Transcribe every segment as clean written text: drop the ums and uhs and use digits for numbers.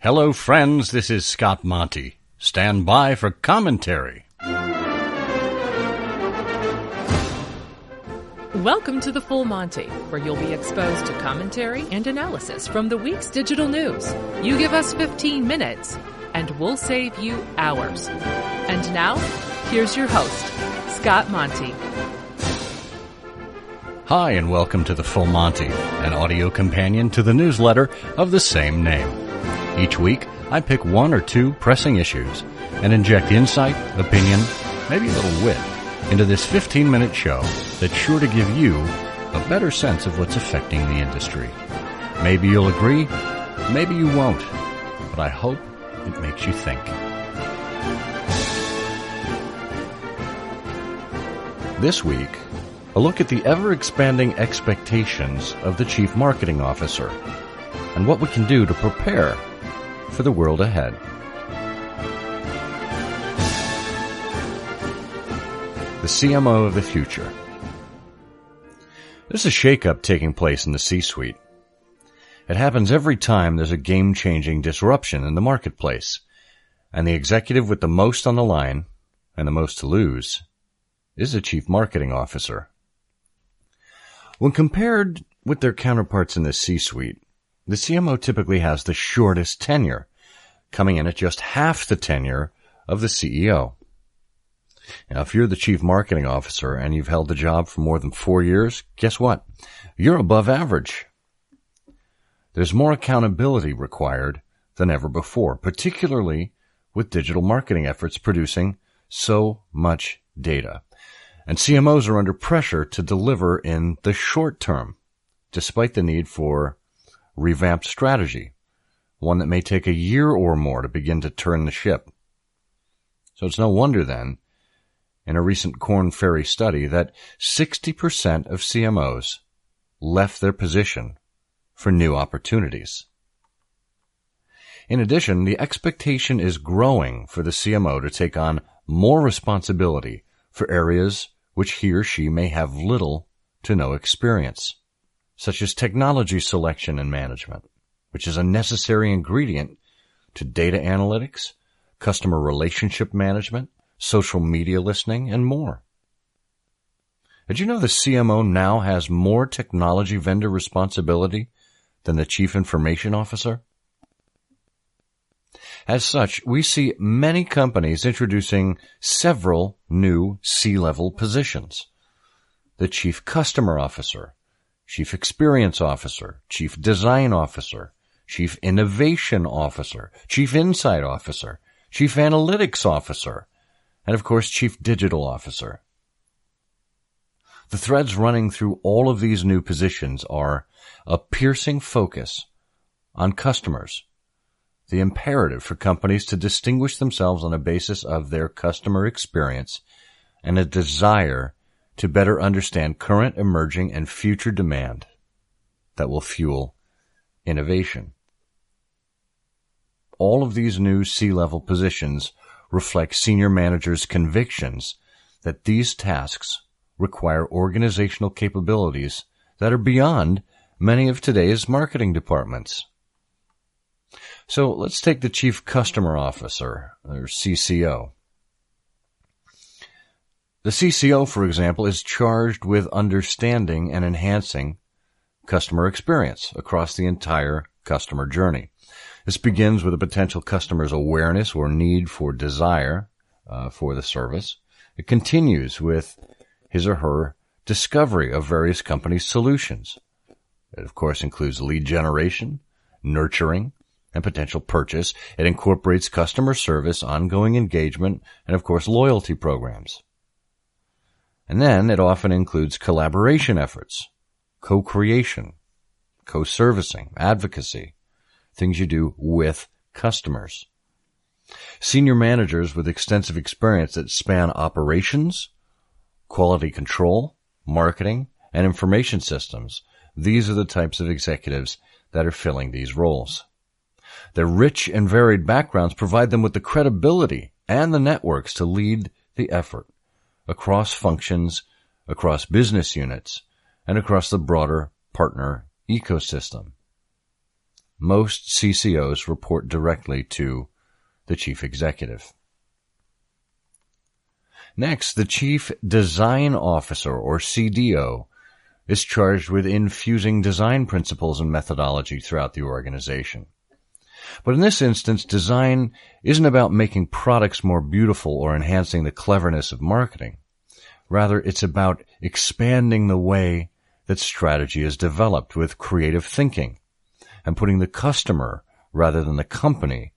Hello, friends. This is Scott Monty. Stand by for commentary. Welcome to the Full Monty, where you'll be exposed to commentary and analysis from the week's digital news. You give us 15 minutes, and we'll save you hours. And now, here's your host, Scott Monty. Hi, and welcome to the Full Monty, an audio companion to the newsletter of the same name. Each week, I pick one or two pressing issues and inject insight, opinion, maybe a little wit into this 15-minute show that's sure to give you a better sense of what's affecting the industry. Maybe you'll agree, maybe you won't, but I hope it makes you think. This week, a look at the ever-expanding expectations of the Chief Marketing Officer and what we can do to prepare for the world ahead. The CMO of the future. There's a shakeup taking place in the C-suite. It happens every time there's a game-changing disruption in the marketplace, and the executive with the most on the line and the most to lose is the Chief Marketing Officer. When compared with their counterparts in the C-suite, the CMO typically has the shortest tenure, coming in at just half the tenure of the CEO. Now, if you're the Chief Marketing Officer and you've held the job for more than 4 years, guess what? You're above average. There's more accountability required than ever before, particularly with digital marketing efforts producing so much data. And CMOs are under pressure to deliver in the short term, despite the need for revamped strategy, one that may take a year or more to begin to turn the ship. So it's no wonder then, in a recent Korn Ferry study, that 60% of CMOs left their position for new opportunities. In addition, the expectation is growing for the CMO to take on more responsibility for areas which he or she may have little to no experience, such as technology selection and management, which is a necessary ingredient to data analytics, customer relationship management, social media listening, and more. Did you know the CMO now has more technology vendor responsibility than the Chief Information Officer? As such, we see many companies introducing several new C-level positions. The Chief Customer Officer, Chief Experience Officer, Chief Design Officer, Chief Innovation Officer, Chief Insight Officer, Chief Analytics Officer, and of course, Chief Digital Officer. The threads running through all of these new positions are a piercing focus on customers, the imperative for companies to distinguish themselves on a basis of their customer experience, and a desire to better understand current, emerging, and future demand that will fuel innovation. All of these new C-level positions reflect senior managers' convictions that these tasks require organizational capabilities that are beyond many of today's marketing departments. So let's take the Chief Customer Officer, or CCO. The CCO, for example, is charged with understanding and enhancing customer experience across the entire customer journey. This begins with a potential customer's awareness or need for desire for the service. It continues with his or her discovery of various companies' solutions. It, of course, includes lead generation, nurturing, and potential purchase. It incorporates customer service, ongoing engagement, and, of course, loyalty programs. And then it often includes collaboration efforts, co-creation, co-servicing, advocacy, things you do with customers. Senior managers with extensive experience that span operations, quality control, marketing, and information systems. These are the types of executives that are filling these roles. Their rich and varied backgrounds provide them with the credibility and the networks to lead the effort across functions, across business units, and across the broader partner ecosystem. most CCOs report directly to the chief executive. Next, the Chief Design Officer, or CDO, is charged with infusing design principles and methodology throughout the organization. But in this instance, design isn't about making products more beautiful or enhancing the cleverness of marketing. Rather, it's about expanding the way that strategy is developed with creative thinking and putting the customer rather than the company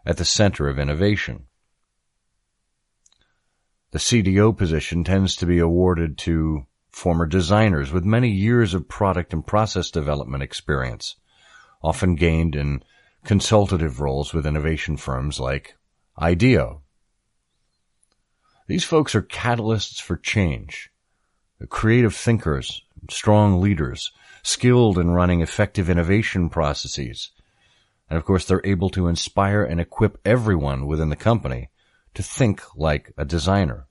at the center of innovation. The CDO position tends to be awarded to former designers with many years of product and process development experience, often gained in consultative roles with innovation firms like IDEO. These folks are catalysts for change, creative thinkers, strong leaders, skilled in running effective innovation processes, and of course they're able to inspire and equip everyone within the company to think like a designer.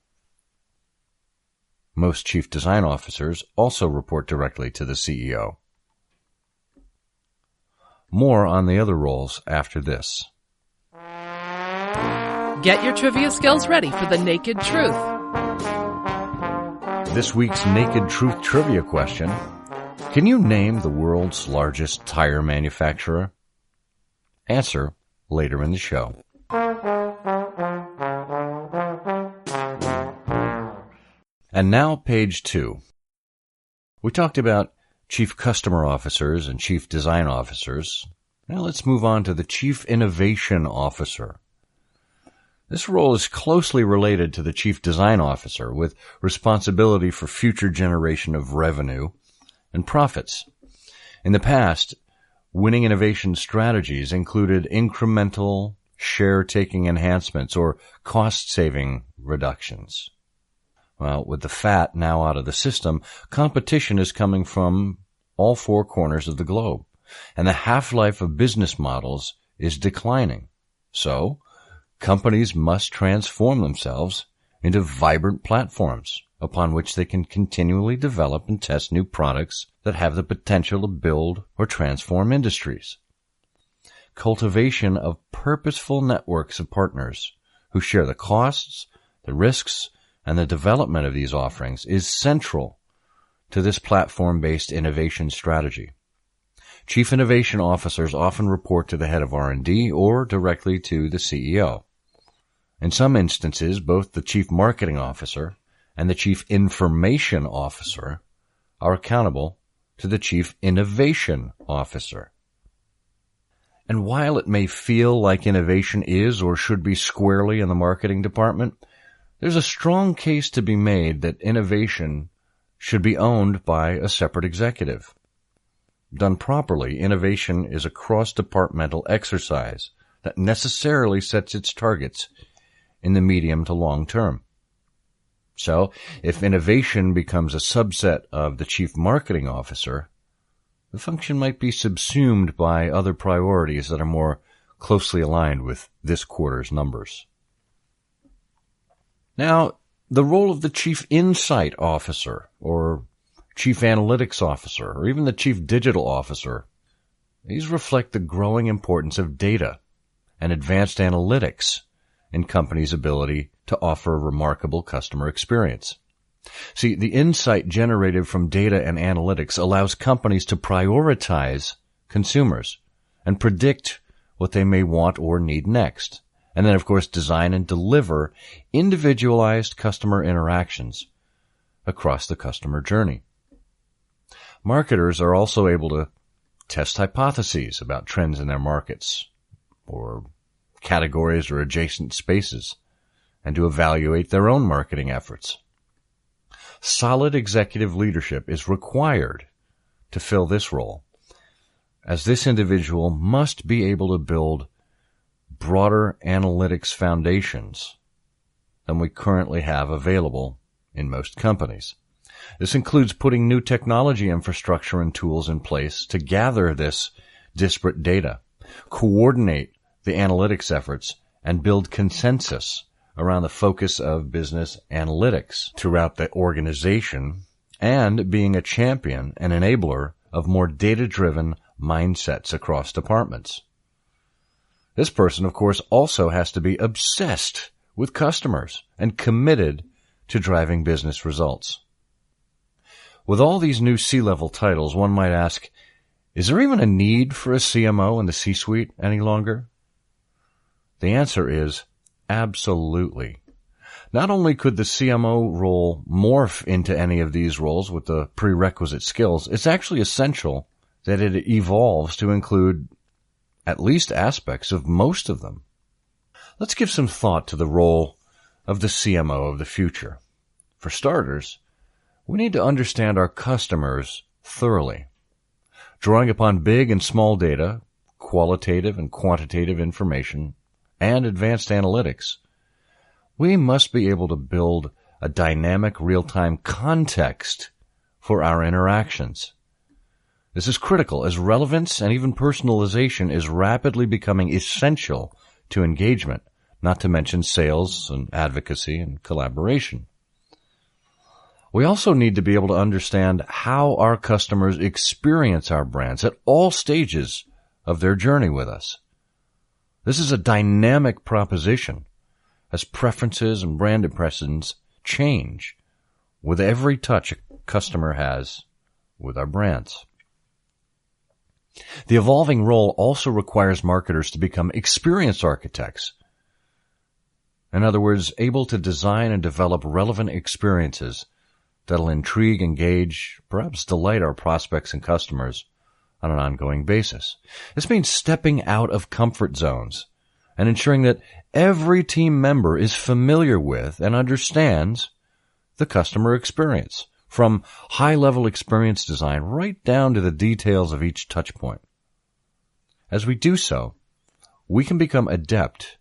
Most chief design officers also report directly to the CEO. More on the other roles after this. Get your trivia skills ready for the Naked Truth. This week's Naked Truth trivia question: can you name the world's largest tire manufacturer? Answer later in the show. And now, page 2. We talked about Chief Customer Officers and Chief Design Officers. Now let's move on to the Chief Innovation Officer. This role is closely related to the Chief Design Officer, with responsibility for future generation of revenue and profits. In the past, winning innovation strategies included incremental share-taking enhancements or cost-saving reductions. Well, with the fat now out of the system, competition is coming from all four corners of the globe, and the half-life of business models is declining. So, companies must transform themselves into vibrant platforms upon which they can continually develop and test new products that have the potential to build or transform industries. Cultivation of purposeful networks of partners who share the costs, the risks, and the development of these offerings is central to this platform-based innovation strategy. Chief Innovation Officers often report to the head of R&D or directly to the CEO. In some instances, both the Chief Marketing Officer and the Chief Information Officer are accountable to the Chief Innovation Officer. And while it may feel like innovation is or should be squarely in the marketing department, there's a strong case to be made that innovation should be owned by a separate executive. Done properly, innovation is a cross-departmental exercise that necessarily sets its targets in the medium to long term. So, if innovation becomes a subset of the Chief Marketing Officer, the function might be subsumed by other priorities that are more closely aligned with this quarter's numbers. Now, the role of the Chief Insight Officer, or Chief Analytics Officer, or even the Chief Digital Officer, these reflect the growing importance of data and advanced analytics in companies' ability to offer a remarkable customer experience. See, the insight generated from data and analytics allows companies to prioritize consumers and predict what they may want or need next. And then, of course, design and deliver individualized customer interactions across the customer journey. Marketers are also able to test hypotheses about trends in their markets or categories or adjacent spaces and to evaluate their own marketing efforts. Solid executive leadership is required to fill this role, as this individual must be able to build broader analytics foundations than we currently have available in most companies. This includes putting new technology infrastructure and tools in place to gather this disparate data, coordinate the analytics efforts, and build consensus around the focus of business analytics throughout the organization, and being a champion and enabler of more data-driven, mindsets across departments. This person, of course, also has to be obsessed with customers and committed to driving business results. With all these new C-level titles, one might ask, is there even a need for a CMO in the C-suite any longer? The answer is absolutely. Not only could the CMO role morph into any of these roles with the prerequisite skills, it's actually essential that it evolves to include at least aspects of most of them. Let's give some thought to the role of the CMO of the future. For starters, we need to understand our customers thoroughly. Drawing upon big and small data, qualitative and quantitative information, and advanced analytics, we must be able to build a dynamic real-time context for our interactions. This is critical as relevance and even personalization is rapidly becoming essential to engagement, not to mention sales and advocacy and collaboration. We also need to be able to understand how our customers experience our brands at all stages of their journey with us. This is a dynamic proposition as preferences and brand impressions change with every touch a customer has with our brands. The evolving role also requires marketers to become experience architects. In other words, able to design and develop relevant experiences that'll intrigue, engage, perhaps delight our prospects and customers on an ongoing basis. This means stepping out of comfort zones and ensuring that every team member is familiar with and understands the customer experience, from high-level experience design right down to the details of each touch point. As we do so, we can become adept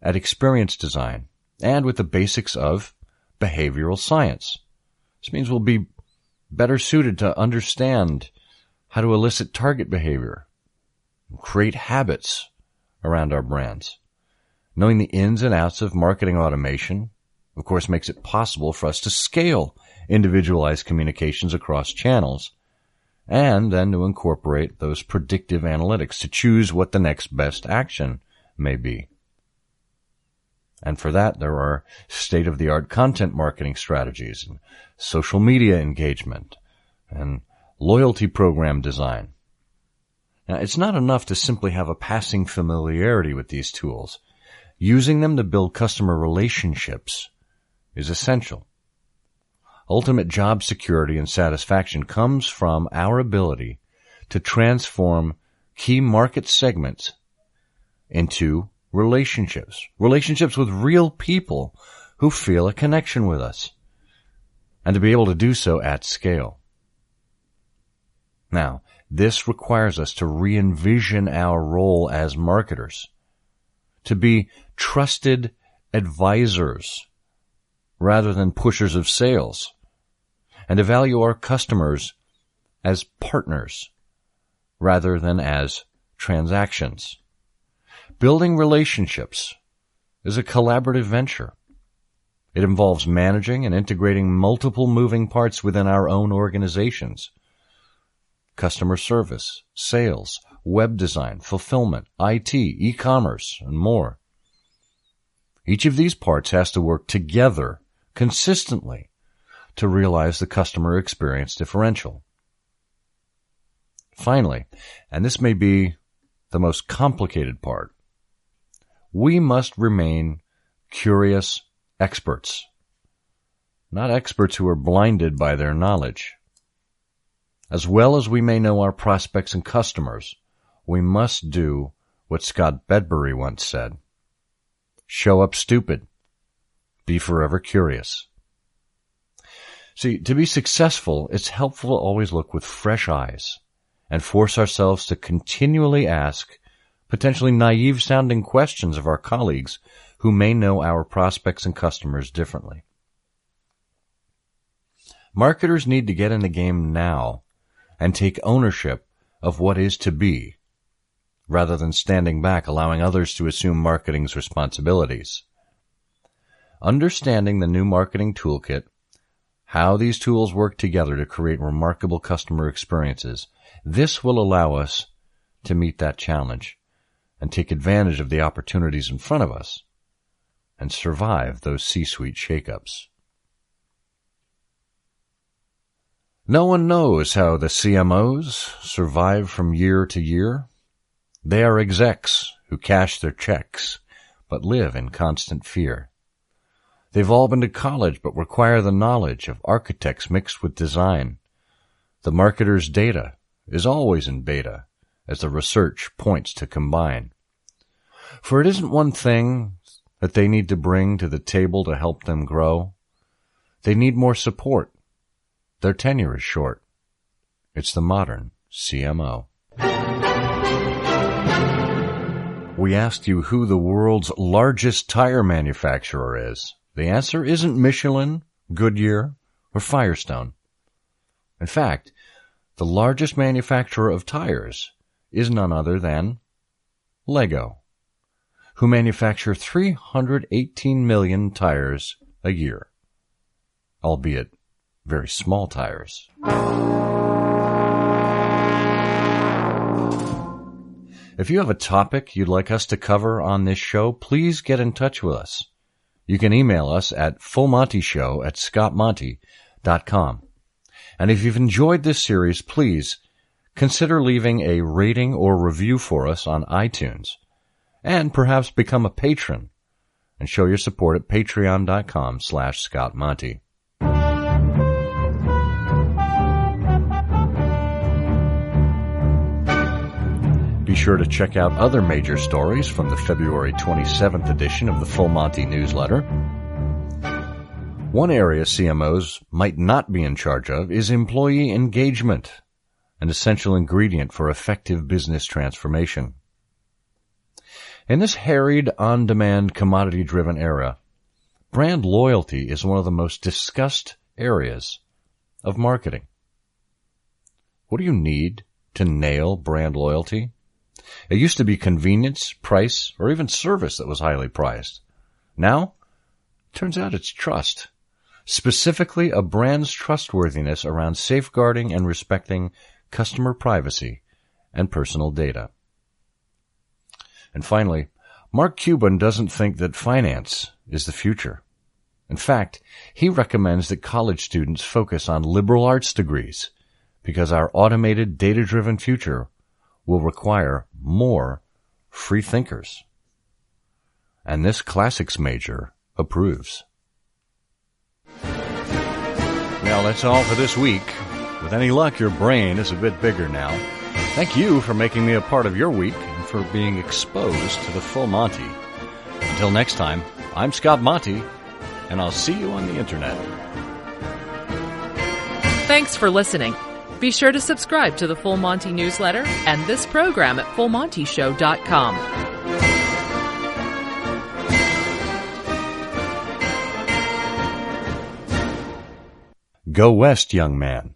at experience design and with the basics of behavioral science. This means we'll be better suited to understand how to elicit target behavior, create habits around our brands. Knowing the ins and outs of marketing automation, of course, makes it possible for us to scale individualized communications across channels and then to incorporate those predictive analytics to choose what the next best action may be. And for that, there are state-of-the-art content marketing strategies, and social media engagement, and loyalty program design. Now, it's not enough to simply have a passing familiarity with these tools. Using them to build customer relationships is essential. Ultimate job security and satisfaction comes from our ability to transform key market segments into relationships with real people who feel a connection with us, and to be able to do so at scale. Now, this requires us to re-envision our role as marketers, to be trusted advisors rather than pushers of sales, and to value our customers as partners rather than as transactions. Building relationships is a collaborative venture. It involves managing and integrating multiple moving parts within our own organizations. Customer service, sales, web design, fulfillment, IT, e-commerce, and more. Each of these parts has to work together consistently to realize the customer experience differential. Finally, and this may be the most complicated part, we must remain curious experts, not experts who are blinded by their knowledge. As well as we may know our prospects and customers, we must do what Scott Bedbury once said: show up stupid, be forever curious. See, to be successful, it's helpful to always look with fresh eyes and force ourselves to continually ask potentially naive-sounding questions of our colleagues who may know our prospects and customers differently. Marketers need to get in the game now and take ownership of what is to be, rather than standing back allowing others to assume marketing's responsibilities. Understanding the new marketing toolkit, how these tools work together to create remarkable customer experiences. This will allow us to meet that challenge and take advantage of the opportunities in front of us and survive those C-suite shakeups. No one knows how the CMOs survive from year to year. They are execs who cash their checks but live in constant fear. They've all been to college but require the knowledge of architects mixed with design. The marketer's data is always in beta as the research points to combine. For it isn't one thing that they need to bring to the table to help them grow. They need more support. Their tenure is short. It's the modern CMO. We asked you who the world's largest tire manufacturer is. The answer isn't Michelin, Goodyear, or Firestone. In fact, the largest manufacturer of tires is none other than Lego, who manufacture 318 million tires a year, albeit very small tires. If you have a topic you'd like us to cover on this show, please get in touch with us. You can email us at fullmontyshow@scottmonty.com. And if you've enjoyed this series, please consider leaving a rating or review for us on iTunes, and perhaps become a patron and show your support at patreon.com/scottmonty. Be sure to check out other major stories from the February 27th edition of the Full Monty newsletter. One area CMOs might not be in charge of is employee engagement, an essential ingredient for effective business transformation. In this harried, on-demand, commodity-driven era, brand loyalty is one of the most discussed areas of marketing. What do you need to nail brand loyalty? It used to be convenience, price, or even service that was highly prized. Now, turns out it's trust. Specifically, a brand's trustworthiness around safeguarding and respecting customer privacy and personal data. And finally, Mark Cuban doesn't think that finance is the future. In fact, he recommends that college students focus on liberal arts degrees because our automated, data-driven future will require more free thinkers. And this classics major approves. Well, that's all for this week. With any luck, your brain is a bit bigger now. Thank you for making me a part of your week and for being exposed to the Full Monty. Until next time, I'm Scott Monty, and I'll see you on the internet. Thanks for listening. Be sure to subscribe to the Full Monty newsletter and this program at fullmontyshow.com. Go west, young man.